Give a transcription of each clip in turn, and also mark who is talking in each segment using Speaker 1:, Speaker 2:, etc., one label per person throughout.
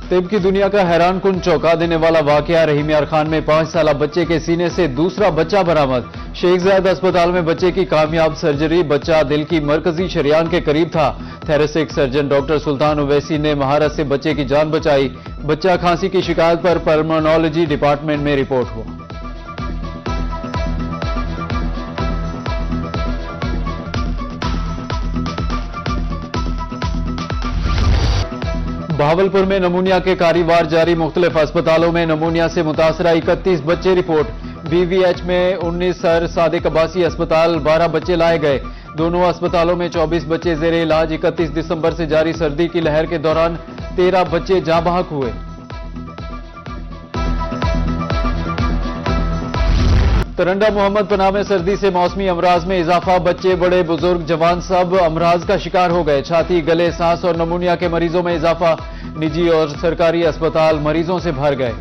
Speaker 1: तिब की दुनिया का हैरान कुन चौंका देने वाला वाकया रहीम यार खान में 5 साल बच्चे के सीने से दूसरा बच्चा बरामद। शेख जायद अस्पताल में बच्चे की कामयाब सर्जरी। बच्चा दिल की मरकजी शरियान के करीब था। थेरेसिक सर्जन डॉक्टर सुल्तान ओवैसी ने महारत से बच्चे की जान बचाई। बच्चा खांसी की शिकायत पर पल्मोनोलॉजी डिपार्टमेंट में रिपोर्ट हुआ। भावलपुर में नमूनिया के कारीवार जारी। मुख्तलिफ अस्पतालों में नमूनिया से मुतासरा 31 बच्चे रिपोर्ट। बीवीएच में 19 सर सादिक अब्बासी अस्पताल 12 बच्चे लाए गए। दोनों अस्पतालों में 24 बच्चे जेर इलाज। 31 दिसंबर से जारी सर्दी की लहर के दौरान 13 बच्चे जाँ बहक हुए। तरंडा मोहम्मद पनाह में सर्दी से मौसमी अमराज में इजाफा। बच्चे बड़े बुजुर्ग जवान सब अमराज का शिकार हो गए। छाती गले सांस और नमूनिया के मरीजों में इजाफा। निजी और सरकारी अस्पताल मरीजों से भर गए।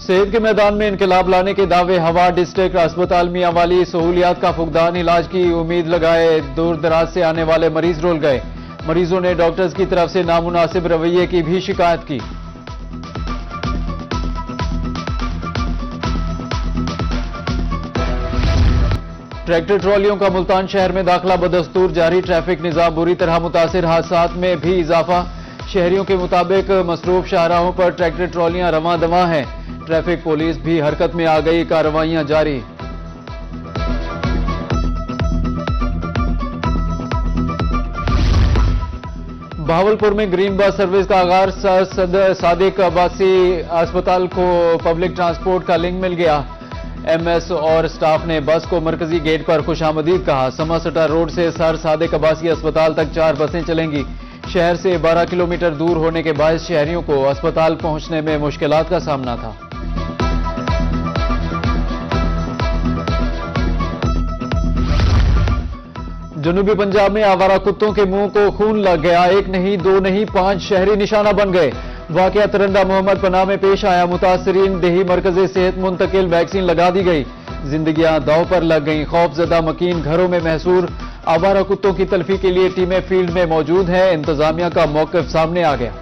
Speaker 1: सेहत के मैदान में इनकलाब लाने के दावे हवा। डिस्ट्रिक्ट अस्पताल मियांवाली सहूलियात का फुकदान। इलाज की उम्मीद लगाए दूर दराज से आने वाले मरीज रोल गए। मरीजों ने डॉक्टर्स की तरफ से नामुनासिब रवैये की भी शिकायत की। ट्रैक्टर ट्रॉलियों का मुल्तान शहर में दाखिला बदस्तूर जारी। ट्रैफिक निजाम बुरी तरह मुतासिर। हादसात में भी इजाफा। शहरियों के मुताबिक मसरूफ शाहराहों पर ट्रैक्टर ट्रॉलियां रवां दवां हैं। ट्रैफिक पुलिस भी हरकत में आ गई। कार्रवाइयां जारी। भावलपुर में ग्रीन बस सर्विस का आगाज। सादिक अब्बासी अस्पताल को पब्लिक ट्रांसपोर्ट का लिंक मिल गया। एमएस और स्टाफ ने बस को मरकजी गेट पर खुशामदीद कहा। समरसटा रोड से सर सादिक अब्बासी अस्पताल तक 4 बसें चलेंगी। शहर से 12 किलोमीटर दूर होने के बायस शहरियों को अस्पताल पहुंचने में मुश्किलात का सामना था। जनूबी पंजाब में आवारा कुत्तों के मुंह को खून लग गया। 1 नहीं 2 नहीं 5 शहरी निशाना बन गए। वाकया तरंडा मोहम्मद पनाह में पेश आया। मुतासरीन देही मरकज़े सेहत मुंतकिल। वैक्सीन लगा दी गई। जिंदगियां दांव पर लग गईं। खौफजदा मकीन घरों में महसूर। आवारा कुत्तों की तलफी के लिए टीमें फील्ड में मौजूद हैं। इंतजामिया का मौक़िफ़ सामने आ गया।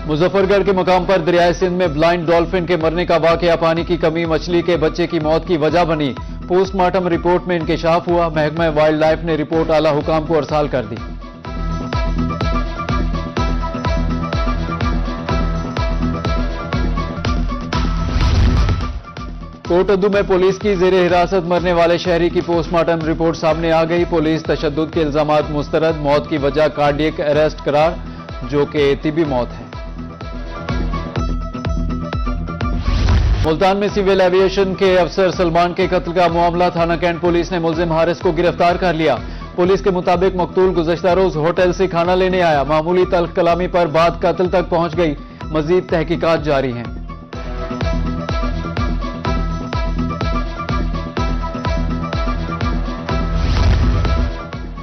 Speaker 1: मुजफ्फरगढ़ के मकाम पर दरियाए सिंध में ब्लाइंड डॉल्फिन के मरने का वाकया। पानी की कमी मछली के बच्चे की मौत की वजह बनी। पोस्टमार्टम रिपोर्ट में इंकशाफ हुआ। महकमा वाइल्ड लाइफ ने रिपोर्ट आला हुकाम को अरसाल कर दी। कोटअद्दू में पुलिस की जेर हिरासत मरने वाले शहरी की पोस्टमार्टम रिपोर्ट सामने आ गई। पुलिस तशद्दुद के इल्जामात मुस्तरद। मौत की वजह कार्डियक अरेस्ट करार, जो कि तिबी मौत है। मुल्तान में सिविल एविएशन के अफसर सलमान के कत्ल का मामला। थाना कैंट पुलिस ने मुलजिम हारिस को गिरफ्तार कर लिया। पुलिस के मुताबिक मकतूल गुज़श्ता रोज होटल से खाना लेने आया। मामूली तल्ख कलामी पर बात कत्ल तक पहुंच गई। मजीद तहकीकात जारी हैं।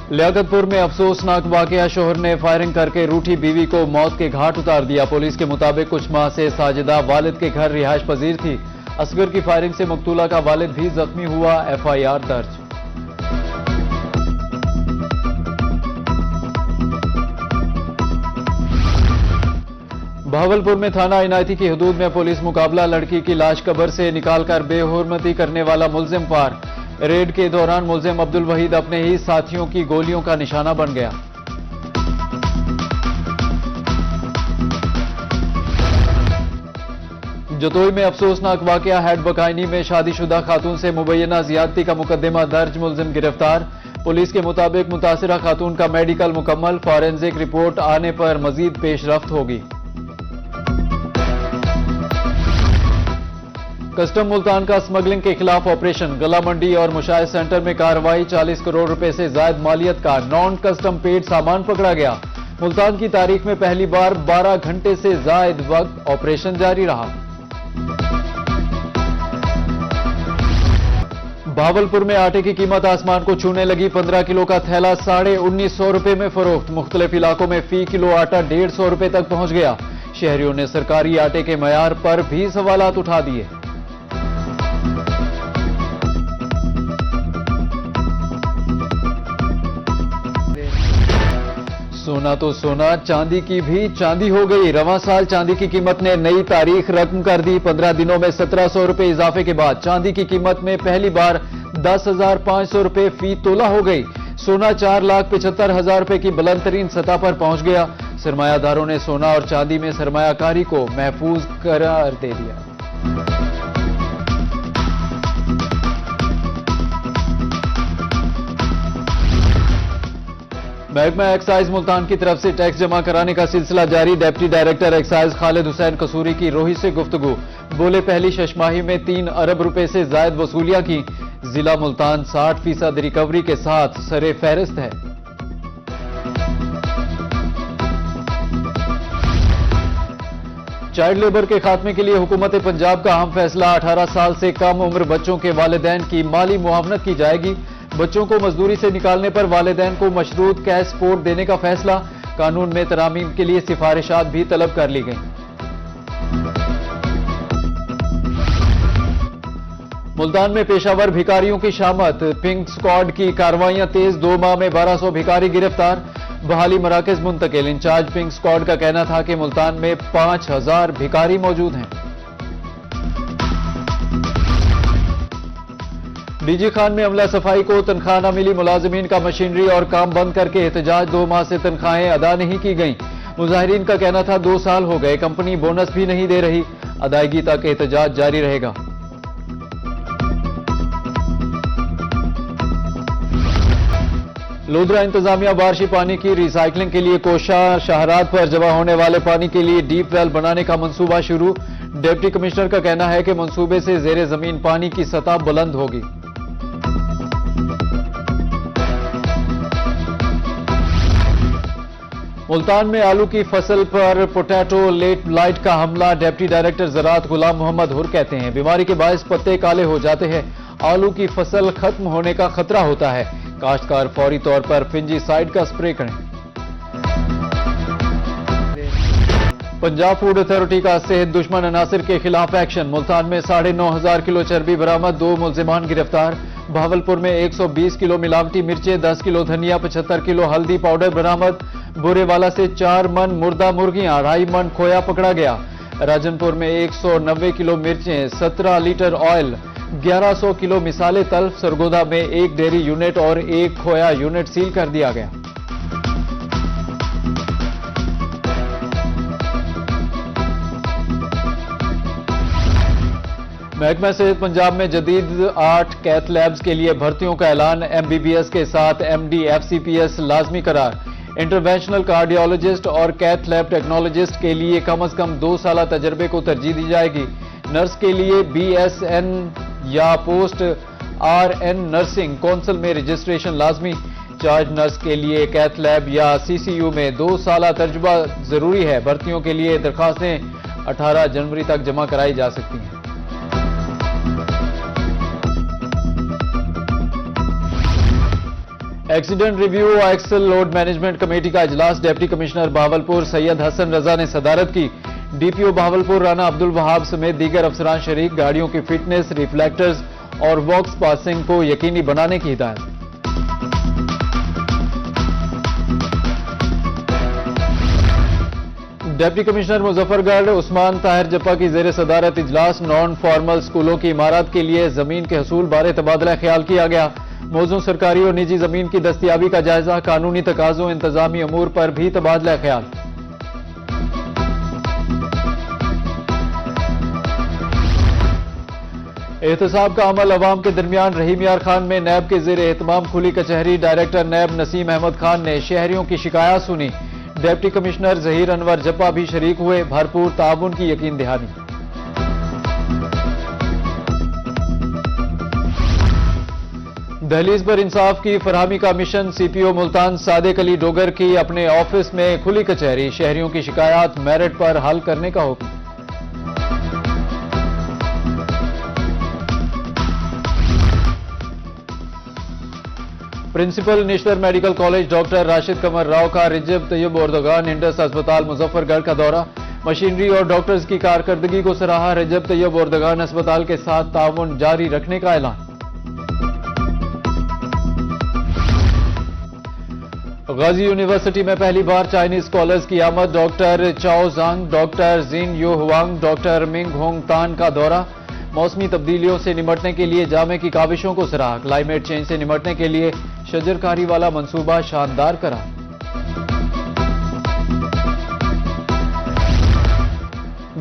Speaker 1: लियाकतपुर में अफसोसनाक वाकया। शोहर ने फायरिंग करके रूठी बीवी को मौत के घाट उतार दिया। पुलिस के मुताबिक कुछ माह से साजिदा वालिद के घर रिहाइश पजीर थी। असगर की फायरिंग से मकतूला का वालिद भी जख्मी हुआ। एफआईआर दर्ज। भावलपुर में थाना इनायती की हदूद में पुलिस मुकाबला। लड़की की लाश कब्र से निकालकर बेहुरमती करने वाला मुलजिम पार। रेड के दौरान मुलजिम अब्दुल वहीद अपने ही साथियों की गोलियों का निशाना बन गया। जतोई में अफसोसनाक वाकया। हैड बकाइनी में शादीशुदा खातून से मुबैना जियादती का मुकदमा दर्ज। मुलजिम गिरफ्तार। पुलिस के मुताबिक मुतासिरा खातून का मेडिकल मुकम्मल। फॉरेंसिक रिपोर्ट आने पर मजीद पेशरफ्त होगी। कस्टम मुल्तान का स्मगलिंग के खिलाफ ऑपरेशन। गला मंडी और मुशाहिद सेंटर में कार्रवाई। 40 करोड़ रुपए से जायद मालियत का नॉन कस्टम पेड सामान पकड़ा गया। मुल्तान की तारीख में पहली बार 12 घंटे से जायद वक्त ऑपरेशन जारी रहा। भावलपुर में आटे की कीमत आसमान को छूने लगी। 15 किलो का थैला 1950 रुपए में फरोख्त। मुख्तलिफ इलाकों में फी किलो आटा 150 रुपए तक पहुंच गया। शहरियों ने सरकारी आटे के मयार पर भी सवालात उठा दिए। सोना तो सोना, चांदी की भी चांदी हो गई। रवां साल चांदी की कीमत ने नई तारीख रकम कर दी। 15 दिनों में 1700 रुपए इजाफे के बाद चांदी की कीमत में पहली बार 10,500 रुपए फी तोला हो गई। सोना 4,75,000 रुपए की बुलंद तरीन सतह पर पहुंच गया। सरमायादारों ने सोना और चांदी में सरमायाकारी को महफूज करार दे दिया। महकमा एक्साइज मुल्तान की तरफ से टैक्स जमा कराने का सिलसिला जारी। Deputy director excise Khalid Hussain Kasuri की रोही से गुफ्तगू। बोले पहली शशमाही में 3 अरब रुपए से जायद वसूलियां की। जिला मुल्तान 60% रिकवरी के साथ सरे फहरिस्त है। चाइल्ड लेबर के खात्मे के लिए हुकूमत पंजाब का अहम फैसला। 18 साल से कम उम्र बच्चों के वालिदैन की माली मुआवनत की जाएगी। बच्चों को मजदूरी से निकालने पर वालिदैन को मशरूत कैश सपोर्ट देने का फैसला। कानून में तरामीम के लिए सिफारिशात भी तलब कर ली गई। मुल्तान में पेशावर भिखारियों की शामत। पिंक स्क्वाड की कार्रवाइयां तेज। 2 माह में 1200 भिखारी गिरफ्तार। बहाली मराकज मुंतकिल। इंचार्ज पिंक स्क्वाड का कहना था कि मुल्तान में 5000 भिखारी मौजूद हैं। डीजी खान में अमला सफाई को तनख्वाह न मिली। मुलाजिमीन का मशीनरी और काम बंद करके एहतजाज। 2 माह से तनख्वाहें अदा नहीं की गईं। मुजाहिरीन का कहना था 2 साल हो गए, कंपनी बोनस भी नहीं दे रही। अदायगी तक एहतजाज जारी रहेगा। लोधरा इंतजामिया बारिशी पानी की रिसाइकलिंग के लिए कोशा शाहरात पर जमा होने वाले पानी के लिए डीप वेल बनाने का मंसूबा शुरू। डिप्टी कमिश्नर का कहना है कि मंसूबे से जेर जमीन पानी की सतह बुलंद होगी। मुल्तान में आलू की फसल पर पोटैटो लाइट का हमला। डिप्टी डायरेक्टर ज़राअत गुलाम मोहम्मद हुर कहते हैं बीमारी के बायस पत्ते काले हो जाते हैं। आलू की फसल खत्म होने का खतरा होता है। काश्तकार फौरी तौर पर फिंजीसाइड का स्प्रे करें। पंजाब फूड अथॉरिटी का सेहत दुश्मन अनासिर के खिलाफ एक्शन। मुल्तान में 9,500 किलो चर्बी बरामद। 2 मुलजिमान गिरफ्तार। भावलपुर में 120 किलो मिलावटी मिर्चें, 10 किलो धनिया, 75 किलो हल्दी पाउडर बरामद। बुरेवाला से 4 मन मुर्दा मुर्गियां, 2.5 मन खोया पकड़ा गया। राजनपुर में 190 किलो मिर्चें, 17 लीटर ऑयल, 1100 किलो मिसाले तल्फ। सरगोदा में 1 डेयरी यूनिट और 1 खोया यूनिट सील कर दिया गया। महकमा सेहत पंजाब में जदीद 8 कैथ लैब्स के लिए भर्तियों का ऐलान। MBBS के साथ MD FCPS लाजमी करार। इंटरवेंशनल कार्डियोलॉजिस्ट और कैथ लैब टेक्नोलॉजिस्ट के लिए कम से कम 2 साल तजर्बे को तरजीह दी जाएगी। नर्स के लिए BSN या पोस्ट RN नर्सिंग काउंसिल में रजिस्ट्रेशन लाजमी। चार्ज नर्स के लिए कैथ लैब या CCU में 2 साल तजुर्बा जरूरी है। भर्तियों के लिए दरखास्तें 18 जनवरी तक जमा कराई जा सकती हैं। एक्सीडेंट रिव्यू और एक्सल लोड मैनेजमेंट कमेटी का इजलास। डिप्टी कमिश्नर भावलपुर सैयद हसन रजा ने सदारत की। DPO भावलपुर राना अब्दुल वहाब समेत दीगर अफसरान शरीक। गाड़ियों की फिटनेस, रिफ्लेक्टर्स और वॉक्स पासिंग को यकीनी बनाने की हिदायत। डिप्टी कमिश्नर मुजफ्फरगढ़ उस्मान ताहिर जप्पा की जेर सदारत इजलास। नॉन फॉर्मल स्कूलों की इमारत के लिए जमीन के हसूल बारे तबादला ख्याल किया गया। मौजूद सरकारी और निजी जमीन की दस्तियाबी का जायजा। कानूनी तकाजों, इंतजामी अमूर पर भी तबादला ख्याल। एहतसाब का अमल अवाम के दरमियान। रहीम यार खान में नैब के जेर एहतमाम खुली कचहरी। डायरेक्टर नैब नसीम अहमद खान ने शहरियों की शिकायत सुनी। डिप्टी कमिश्नर जहीर अनवर जप्पा भी शरीक हुए। भरपूर ताउन की यकीन दहानी। दहलीज पर इंसाफ की फरहमी का मिशन। CPO मुल्तान सादिक अली डोगर की अपने ऑफिस में खुली कचहरी। शहरियों की शिकायत मेरिट पर हल करने का हुक्म। Principal national medical college doctor Rashid Qamar Rao का रिजब तैयब एर्दोगान इंडस अस्पताल मुजफ्फरगढ़ का दौरा। मशीनरी और डॉक्टर्स की कारकर्दगी को सराहा। रिजब तैयब एर्दोगान अस्पताल के साथ ताउन जारी रखने का ऐलान। गाजी यूनिवर्सिटी में पहली बार चाइनीज स्कॉलर्स की आमद। Doctor Chao Zhang, doctor Jin Yu Huang, doctor Ming Hong Tan का दौरा। मौसमी तब्दीलियों से निपटने के लिए जामे की काविशों को सराहा। क्लाइमेट चेंज से निपटने के लिए शजरकारी वाला मंसूबा शानदार करा।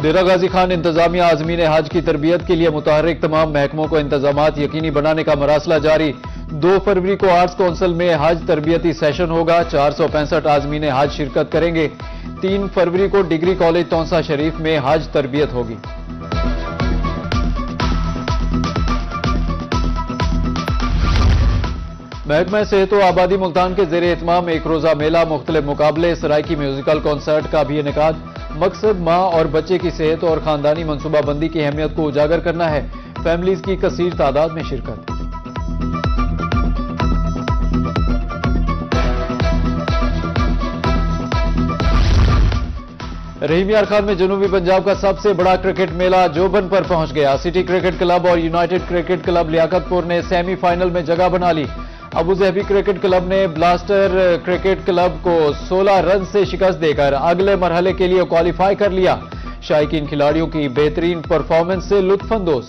Speaker 1: डेरा गाजी खान इंतजामिया आजमीन हज की तरबियत के लिए मुतहर्रिक। तमाम महकमों को इंतजामात यकीनी बनाने का मरासला जारी। 2 फरवरी को आर्ट्स काउंसिल में हज तरबियती सेशन होगा। 465 आजमीन हज शिरकत करेंगे। 3 फरवरी को डिग्री कॉलेज तौसा शरीफ में हज तरबियत होगी। महकमा सेहत व आबादी मुल्तान के जेर एहतमाम एक रोजा मेला, मुख्तलिफ मुकाबले, सराइकी म्यूजिकल कॉन्सर्ट का भी इनेकाद। मकसद माँ और बच्चे की सेहत और खानदानी मनसूबाबंदी की अहमियत को उजागर करना है। फैमिलीज की कसीर तादाद में शिरकत। रहीम यार खान में जनूबी पंजाब का सबसे बड़ा क्रिकेट मेला जोबन पर पहुंच गया। सिटी क्रिकेट क्लब और यूनाइटेड क्रिकेट क्लब लियाकतपुर ने सेमीफाइनल में जगह बना ली। अबू जहबी क्रिकेट क्लब ने ब्लास्टर क्रिकेट क्लब को 16 रन से शिकस्त देकर अगले मरहले के लिए क्वालिफाई कर लिया। शायकीन खिलाड़ियों की बेहतरीन परफॉर्मेंस से लुत्फानंदोज।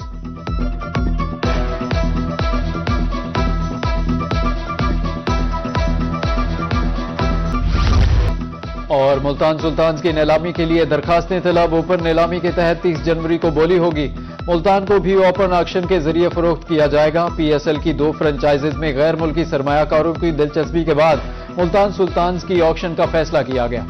Speaker 1: और मुल्तान सुल्तान्स की नीलामी के लिए दरखास्तें तलब। ओपन नीलामी के तहत 30 जनवरी को बोली होगी। मुल्तान को भी ओपन ऑक्शन के जरिए फरोख्त किया जाएगा। PSL की 2 फ्रेंचाइजीज में गैर मुल्की सरमायाकारों की दिलचस्पी के बाद मुल्तान सुल्तान्स की ऑक्शन का फैसला किया गया।